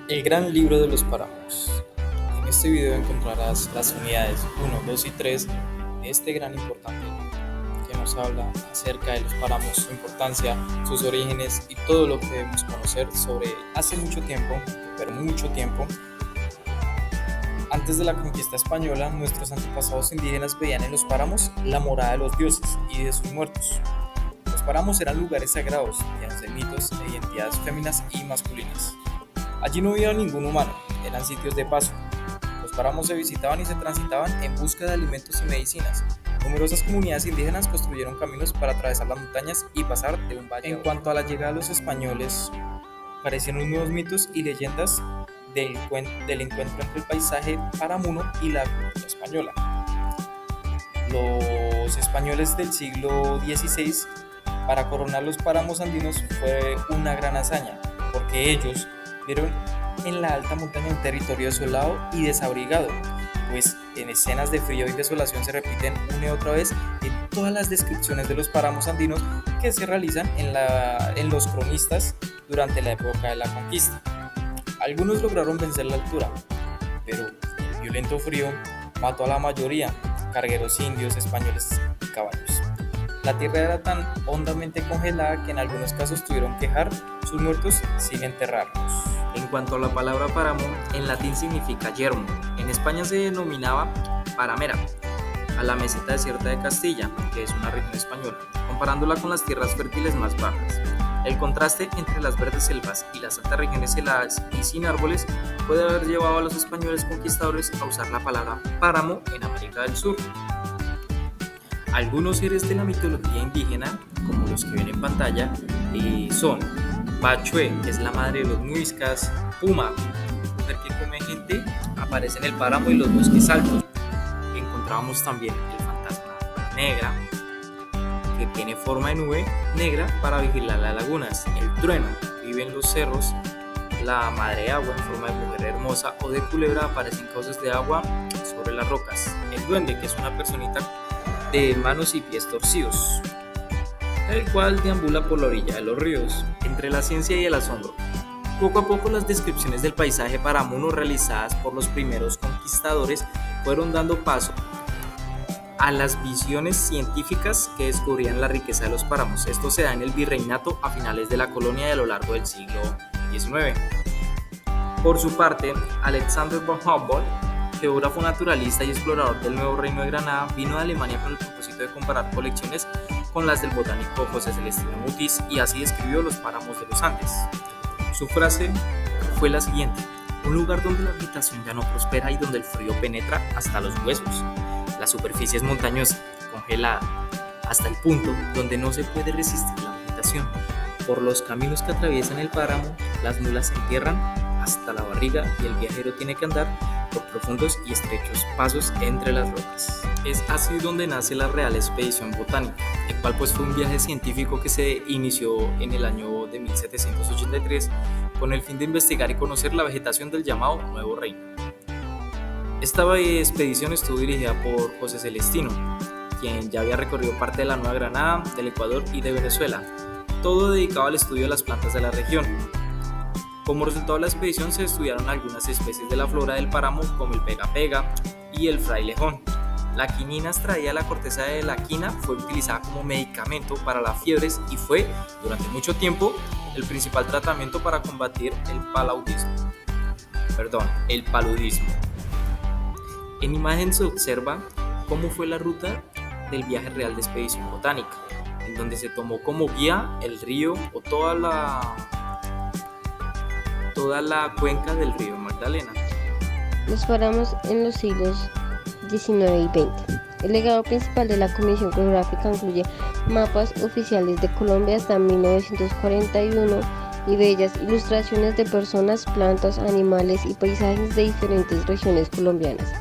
El gran libro de los páramos. En este video encontrarás las unidades 1, 2 y 3 de este gran importante libro que nos habla acerca de los páramos, su importancia, sus orígenes y todo lo que debemos conocer sobre hace mucho tiempo, pero mucho tiempo. Antes de la conquista española, nuestros antepasados indígenas veían en los páramos la morada de los dioses y de sus muertos. Los páramos eran lugares sagrados, llenos de mitos e identidades féminas y masculinas. Allí no vivía ningún humano, eran sitios de paso. Los páramos se visitaban y se transitaban en busca de alimentos y medicinas. Numerosas comunidades indígenas construyeron caminos para atravesar las montañas y pasar de un valle a otro. En cuanto a la llegada de los españoles, aparecieron nuevos mitos y leyendas del encuentro entre el paisaje paramuno y la cultura española. Los españoles del siglo XVI, para coronar los páramos andinos, fue una gran hazaña, porque ellos vieron en la alta montaña un territorio desolado y desabrigado, pues en escenas de frío y desolación se repiten una y otra vez en todas las descripciones de los páramos andinos que se realizan en los cronistas durante la época de la conquista. Algunos lograron vencer la altura, pero el violento frío mató a la mayoría, cargueros indios, españoles y caballos. La tierra era tan hondamente congelada que en algunos casos tuvieron que dejar sus muertos sin enterrarlos. En cuanto a la palabra páramo, en latín significa yermo. En España se denominaba paramera, a la meseta desierta de Castilla, que es una región española, comparándola con las tierras fértiles más bajas. El contraste entre las verdes selvas y las altas regiones heladas y sin árboles puede haber llevado a los españoles conquistadores a usar la palabra páramo en América del Sur. Algunos seres de la mitología indígena, como los que ven en pantalla, son Bachué, que es la madre de los muiscas; Puma, mujer que come gente, aparece en el páramo y los bosques altos. Encontramos también el fantasma Negra, que tiene forma de nube negra para vigilar las lagunas; el Trueno, vive en los cerros; la madre agua, en forma de mujer hermosa o de culebra, aparece en cauces de agua sobre las rocas; el Duende, que es una personita de manos y pies torcidos, el cual deambula por la orilla de los ríos. Entre la ciencia y el asombro, poco a poco las descripciones del paisaje paramuno realizadas por los primeros conquistadores fueron dando paso a las visiones científicas que descubrían la riqueza de los páramos. Esto se da en el virreinato a finales de la colonia y a lo largo del siglo XIX. Por su parte, Alexander von Humboldt, geógrafo naturalista y explorador del Nuevo Reino de Granada, vino de Alemania con el propósito de comparar colecciones con las del botánico José Celestino Mutis, y así describió los páramos de los Andes. Su frase fue la siguiente: un lugar donde la vegetación ya no prospera y donde el frío penetra hasta los huesos. La superficie es montañosa, congelada, hasta el punto donde no se puede resistir la vegetación. Por los caminos que atraviesan el páramo, las mulas se entierran hasta la barriga y el viajero tiene que andar por profundos y estrechos pasos entre las rocas. Es así donde nace la Real Expedición Botánica, el cual fue un viaje científico que se inició en el año de 1783 con el fin de investigar y conocer la vegetación del llamado Nuevo Reino. Esta expedición estuvo dirigida por José Celestino, quien ya había recorrido parte de la Nueva Granada, del Ecuador y de Venezuela, todo dedicado al estudio de las plantas de la región. Como resultado de la expedición se estudiaron algunas especies de la flora del páramo, como el pega-pega y el frailejón. La quinina extraída de la corteza de la quina fue utilizada como medicamento para las fiebres y fue, durante mucho tiempo, el principal tratamiento para combatir el paludismo. En imagen se observa cómo fue la ruta del viaje real de expedición botánica, en donde se tomó como guía el río o toda la cuenca del río Magdalena. Los páramos en los siglos XIX y XX. El legado principal de la Comisión Geográfica incluye mapas oficiales de Colombia hasta 1941 y bellas ilustraciones de personas, plantas, animales y paisajes de diferentes regiones colombianas,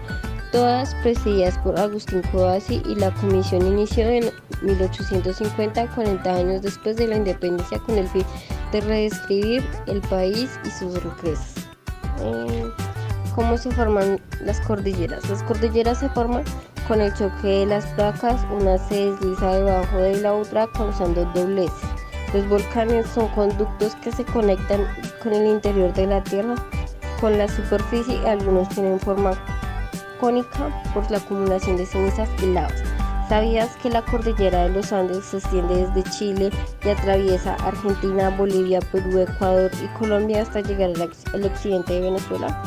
todas presididas por Agustín Codazzi, y la comisión inició en 1850, 40 años después de la independencia, con el fin de redescribir el país y sus riquezas. ¿Cómo se forman las cordilleras? Las cordilleras se forman con el choque de las placas, una se desliza debajo de la otra causando dobleces. Los volcanes son conductos que se conectan con el interior de la Tierra con la superficie, algunos tienen forma cónica por la acumulación de cenizas y lavas. ¿Sabías que la cordillera de los Andes se extiende desde Chile y atraviesa Argentina, Bolivia, Perú, Ecuador y Colombia hasta llegar al occidente de Venezuela?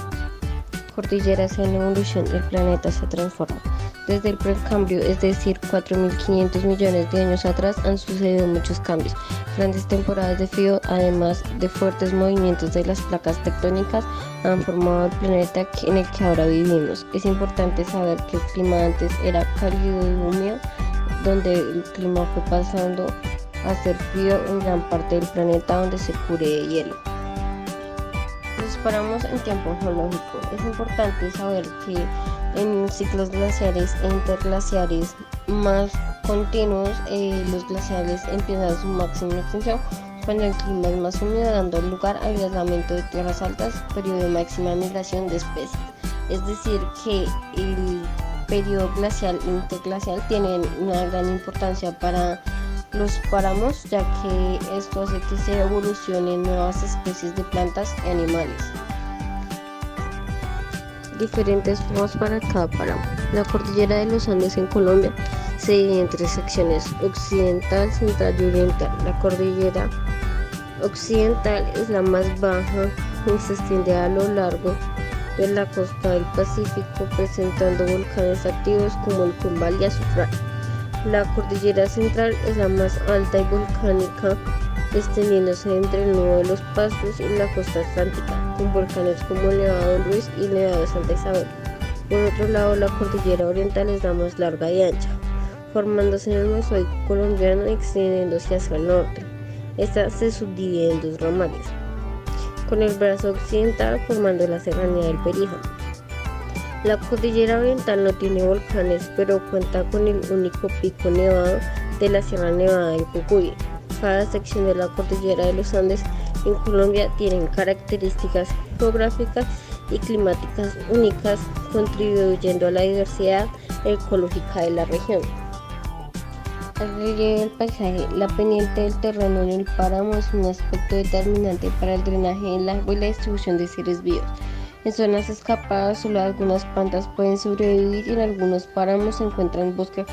Cordilleras en evolución, el planeta se transforma. Desde el Precámbrico, es decir, 4.500 millones de años atrás, han sucedido muchos cambios. Grandes temporadas de frío, además de fuertes movimientos de las placas tectónicas, han formado el planeta en el que ahora vivimos. Es importante saber que el clima antes era cálido y húmedo, donde el clima fue pasando a ser frío en gran parte del planeta, donde se cubre de hielo. Nos paramos en tiempo geológico. Es importante saber que en ciclos glaciares e interglaciares más continuos, los glaciares empiezan su máxima extensión cuando el clima es más húmedo, dando lugar al aislamiento de tierras altas, periodo de máxima migración de especies. Es decir, que el periodo glacial e interglacial tienen una gran importancia para los páramos, ya que esto hace que se evolucionen nuevas especies de plantas y animales. Diferentes formas para cada páramo. La cordillera de los Andes en Colombia se divide en tres secciones: occidental, central y oriental. La cordillera occidental es la más baja y se extiende a lo largo de la costa del Pacífico, presentando volcanes activos como el Cumbal y Azufral. La cordillera central es la más alta y volcánica, extendiéndose entre el Nudo de los Pastos y la costa atlántica, con volcanes como el Nevado del Ruiz y el Nevado de Santa Isabel. Por otro lado, la cordillera oriental es la más larga y ancha, formándose en el Mesozoico colombiano y extendiéndose hacia el norte. Esta se subdivide en dos ramales, con el brazo occidental formando la serranía del Perijá. La cordillera oriental no tiene volcanes, pero cuenta con el único pico nevado de la Sierra Nevada del Cocuy. Cada sección de la cordillera de los Andes en Colombia tiene características geográficas y climáticas únicas, contribuyendo a la diversidad ecológica de la región. El relieve del paisaje. La pendiente del terreno en el páramo es un aspecto determinante para el drenaje del agua y la distribución de seres vivos. En zonas escarpadas, solo algunas plantas pueden sobrevivir y en algunos páramos se encuentran bosques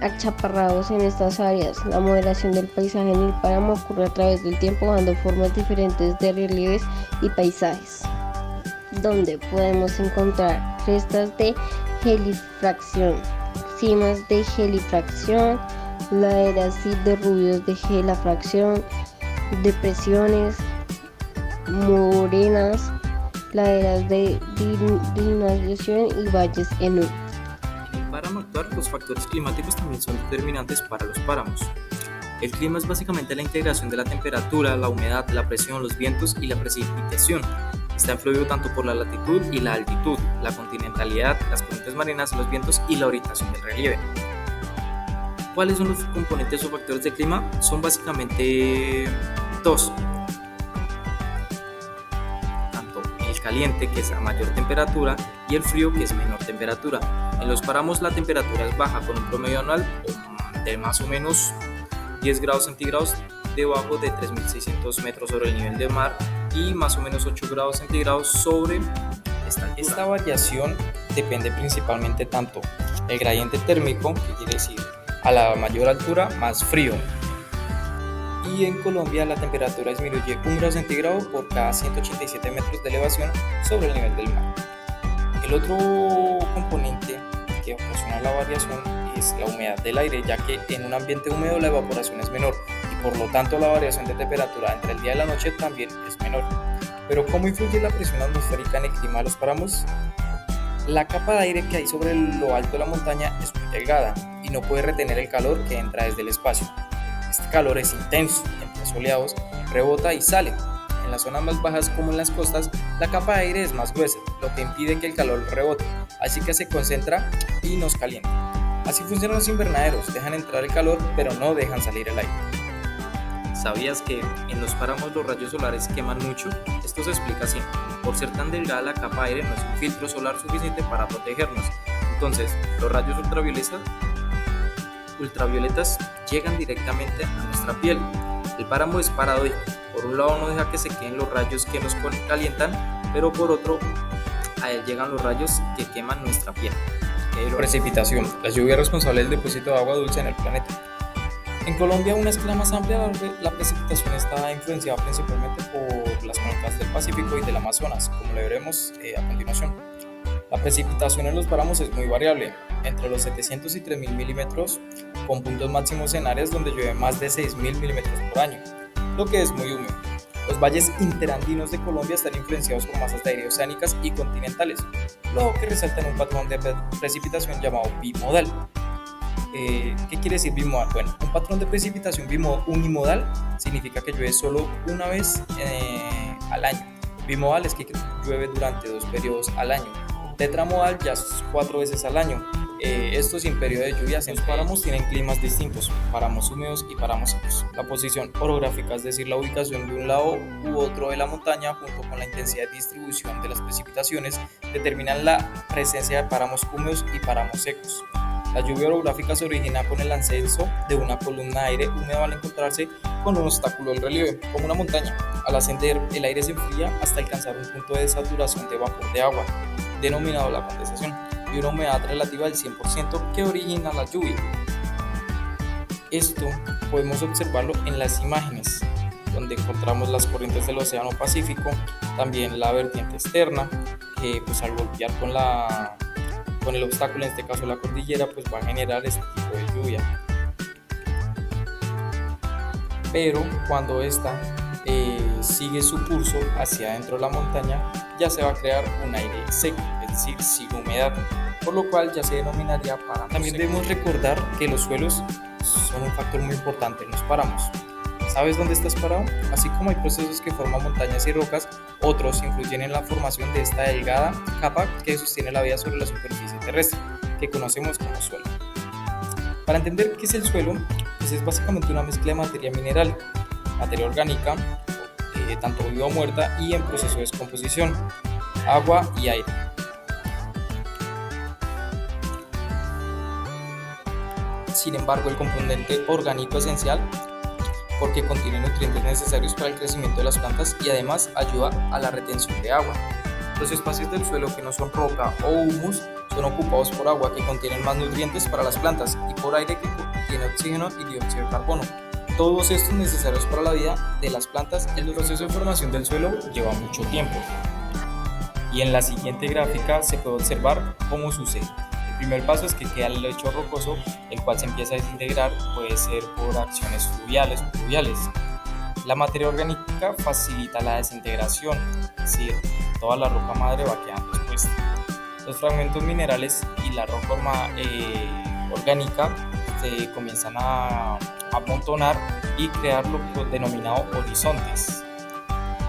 achaparrados en estas áreas. La modelación del paisaje en el páramo ocurre a través del tiempo, dando formas diferentes de relieves y paisajes, donde podemos encontrar crestas de gelifracción, cimas de gelifracción, laderas y derrubios de gelafracción, depresiones, morenas, laderas de dinamización y valles en U. Para actuar, los factores climáticos también son determinantes para los páramos. El clima es básicamente la integración de la temperatura, la humedad, la presión, los vientos y la precipitación. Está influido tanto por la latitud y la altitud, la continentalidad, las corrientes marinas, los vientos y la orientación del relieve. ¿Cuáles son los componentes o factores del clima? Son básicamente dos. Tanto el caliente, que es a mayor temperatura, y el frío, que es menor temperatura. En los páramos la temperatura es baja, con un promedio anual de más o menos 10 grados centígrados debajo de 3.600 metros sobre el nivel del mar y más o menos 8 grados centígrados sobre esta altura. Esta variación depende principalmente tanto del gradiente térmico, que quiere decir a la mayor altura más frío, y en Colombia la temperatura disminuye 1 grado centígrado por cada 187 metros de elevación sobre el nivel del mar. El otro componente que ocasiona la variación es la humedad del aire, ya que en un ambiente húmedo la evaporación es menor y por lo tanto la variación de temperatura entre el día y la noche también es menor. Pero ¿cómo influye la presión atmosférica en el clima de los páramos? La capa de aire que hay sobre lo alto de la montaña es muy delgada y no puede retener el calor que entra desde el espacio. Este calor es intenso, en días soleados rebota y sale. En las zonas más bajas como en las costas, la capa de aire es más gruesa, lo que impide que el calor rebote, así que se concentra y nos calienta. Así funcionan los invernaderos, dejan entrar el calor pero no dejan salir el aire. ¿Sabías que en los páramos los rayos solares queman mucho? Esto se explica así. Por ser tan delgada la capa de aire no es un filtro solar suficiente para protegernos. Entonces, los rayos ultravioletas llegan directamente a nuestra piel. El páramo es paradójico. Por un lado no deja que se queden los rayos que nos calientan, pero por otro, a él llegan los rayos que queman nuestra piel. Precipitación. La lluvia es responsable del depósito de agua dulce en el planeta. En Colombia, una escala más amplia, la precipitación está influenciada principalmente por las cuencas del Pacífico y del Amazonas, como lo veremos a continuación. La precipitación en los páramos es muy variable, entre los 700 y 3.000 milímetros, con puntos máximos en áreas donde llueve más de 6.000 milímetros por año, lo que es muy húmedo. Los valles interandinos de Colombia están influenciados por masas de aire oceánicas y continentales, lo que resalta en un patrón de precipitación llamado bimodal. ¿Qué quiere decir bimodal? Bueno, un patrón de precipitación unimodal significa que llueve solo una vez al año. Bimodal es que llueve durante 2 periodos al año. Tetramodal ya es 4 veces al año. Esto sin periodo de lluvias. Los páramos tienen climas distintos, páramos húmedos y páramos secos. La posición orográfica, es decir, la ubicación de un lado u otro de la montaña, junto con la intensidad de distribución de las precipitaciones, determinan la presencia de páramos húmedos y páramos secos. La lluvia orográfica se origina con el ascenso de una columna de aire húmedo al encontrarse con un obstáculo del relieve, como una montaña. Al ascender, el aire se enfría hasta alcanzar un punto de saturación de vapor de agua, denominado la condensación, y una humedad relativa del 100% que origina la lluvia. Esto podemos observarlo en las imágenes, donde encontramos las corrientes del Océano Pacífico, también la vertiente externa, que pues al golpear con el obstáculo, en este caso la cordillera, pues va a generar este tipo de lluvia. Pero cuando esta sigue su curso hacia adentro de la montaña, ya se va a crear un aire seco, es decir, sin humedad, por lo cual ya se denominaría páramo. También debemos recordar que los suelos son un factor muy importante en los páramos. ¿Sabes dónde estás parado? Así como hay procesos que forman montañas y rocas, otros influyen en la formación de esta delgada capa que sostiene la vida sobre la superficie terrestre, que conocemos como suelo. Para entender qué es el suelo, pues es básicamente una mezcla de materia mineral, materia orgánica, tanto viva o muerta, y en proceso de descomposición, agua y aire. Sin embargo, el componente orgánico esencial porque contiene nutrientes necesarios para el crecimiento de las plantas y además ayuda a la retención de agua. Los espacios del suelo que no son roca o humus son ocupados por agua que contienen más nutrientes para las plantas y por aire que contiene oxígeno y dióxido de carbono. Todos estos necesarios para la vida de las plantas. El proceso de formación del suelo lleva mucho tiempo y en la siguiente gráfica se puede observar cómo sucede. El primer paso es que queda el lecho rocoso, el cual se empieza a desintegrar, puede ser por acciones fluviales o pluviales. La materia orgánica facilita la desintegración, es decir, toda la roca madre va quedando expuesta. Los fragmentos minerales y la roca orgánica se comienzan a amontonar y crear lo denominado horizontes.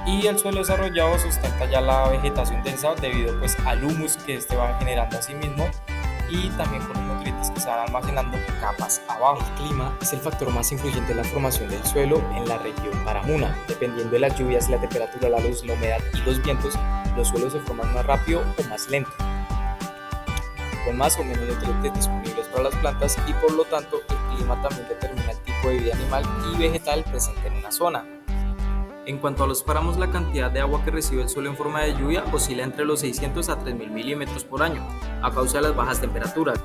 Y el suelo desarrollado sustenta ya la vegetación densa debido pues al humus que este va generando a sí mismo y también con los nutrientes que se van almacenando capas abajo. El clima es el factor más influyente en la formación del suelo en la región paramuna. Dependiendo de las lluvias, la temperatura, la luz, la humedad y los vientos, los suelos se forman más rápido o más lento, con más o menos nutrientes disponibles para las plantas y por lo tanto el clima también determina el tipo de vida animal y vegetal presente en una zona. En cuanto a los páramos, la cantidad de agua que recibe el suelo en forma de lluvia oscila entre los 600 a 3.000 milímetros por año, a causa de las bajas temperaturas.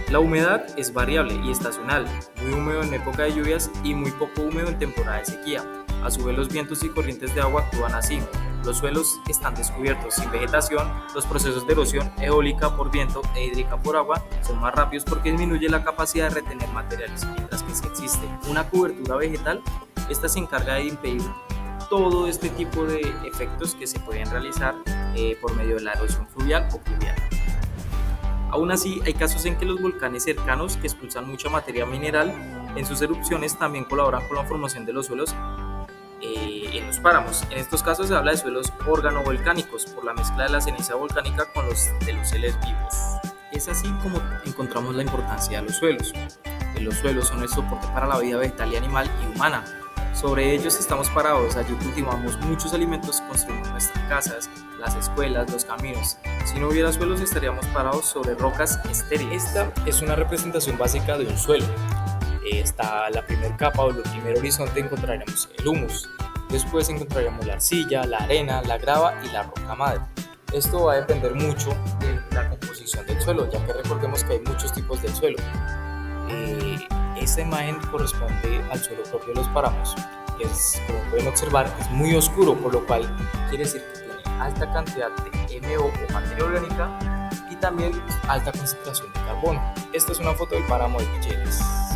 La humedad es variable y estacional, muy húmedo en época de lluvias y muy poco húmedo en temporada de sequía. A su vez, los vientos y corrientes de agua actúan así. Los suelos están descubiertos, sin vegetación, los procesos de erosión eólica por viento e hídrica por agua son más rápidos porque disminuye la capacidad de retener materiales, mientras que si existe una cobertura vegetal, esta se encarga de impedir todo este tipo de efectos que se pueden realizar por medio de la erosión fluvial o pluvial. Aún así, hay casos en que los volcanes cercanos que expulsan mucha materia mineral en sus erupciones también colaboran con la formación de los suelos en los páramos. En estos casos se habla de suelos organovolcánicos por la mezcla de la ceniza volcánica con los de los seres vivos. Es así como encontramos la importancia de los suelos. Los suelos son el soporte para la vida vegetal y animal y humana. Sobre ellos estamos parados, allí cultivamos muchos alimentos, construimos nuestras casas, las escuelas, los caminos. Si no hubiera suelos estaríamos parados sobre rocas estériles. Esta es una representación básica de un suelo. Está la primera capa o el primer horizonte, encontraremos el humus. Después encontraríamos la arcilla, la arena, la grava y la roca madre. Esto va a depender mucho de la composición del suelo, ya que recordemos que hay muchos tipos de suelo. Esta imagen corresponde al suelo propio de los páramos, que es, como pueden observar, es muy oscuro, por lo cual quiere decir que tiene alta cantidad de MO o materia orgánica y también alta concentración de carbono. Esta es una foto del páramo de Villegas.